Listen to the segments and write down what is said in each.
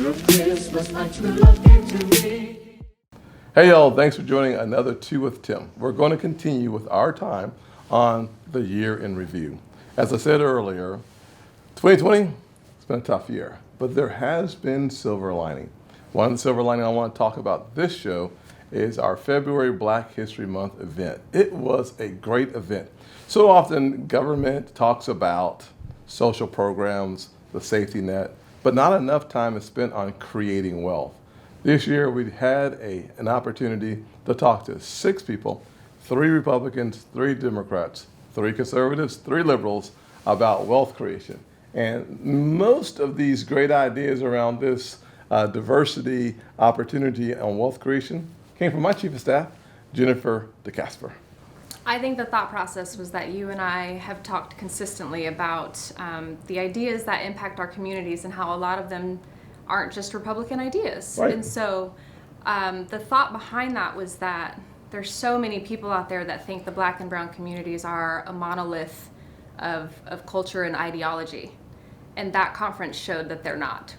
Hey y'all, thanks for joining another Two with Tim. We're going to continue with our time on the year in review. As I said earlier, 2020, it's been a tough year, but there has been silver lining. One of the silver lining I want to talk about this show is our February Black History Month event. It was a great event. So often government talks about social programs, the safety net, but not enough time is spent on creating wealth. This year we had an opportunity to talk to 6 people, 3 Republicans, 3 Democrats, 3 conservatives, 3 liberals about wealth creation. And most of these great ideas around this diversity, opportunity, and wealth creation came from my chief of staff, Jennifer DeCasper. I think the thought process was that you and I have talked consistently about the ideas that impact our communities and how a lot of them aren't just Republican ideas. Right. And so the thought behind that was that there's so many people out there that think the Black and brown communities are a monolith of culture and ideology. And that conference showed that they're not.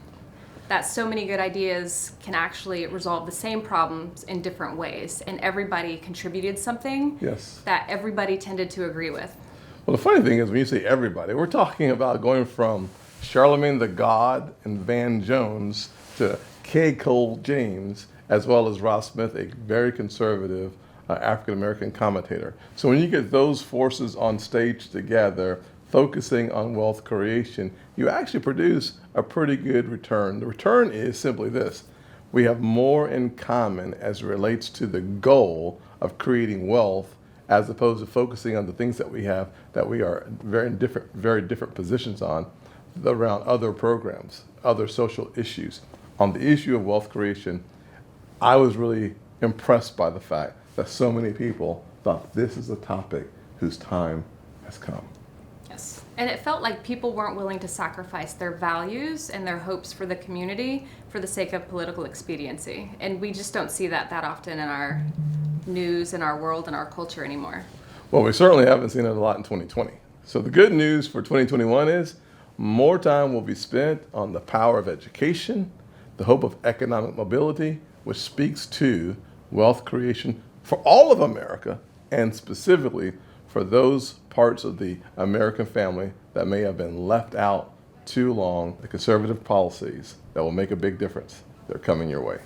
That so many good ideas can actually resolve the same problems in different ways. And everybody contributed something that everybody tended to agree with. Well, the funny thing is when you say everybody, we're talking about going from Charlamagne Tha God and Van Jones to K. Cole James, as well as Ross Smith, a very conservative African-American commentator. So when you get those forces on stage together, focusing on wealth creation, you actually produce a pretty good return. The return is simply this: we have more in common as it relates to the goal of creating wealth, as opposed to focusing on the things that we have that we are very different positions on around other programs, other social issues. On the issue of wealth creation, I was really impressed by the fact that so many people thought this is a topic whose time has come. Yes, and it felt like people weren't willing to sacrifice their values and their hopes for the community for the sake of political expediency. And we just don't see that often in our news, in our world, in our culture anymore. Well, we certainly haven't seen it a lot in 2020. So the good news for 2021 is more time will be spent on the power of education, the hope of economic mobility, which speaks to wealth creation for all of America, and specifically for those parts of the American family that may have been left out too long. The conservative policies that will make a big difference, they're coming your way.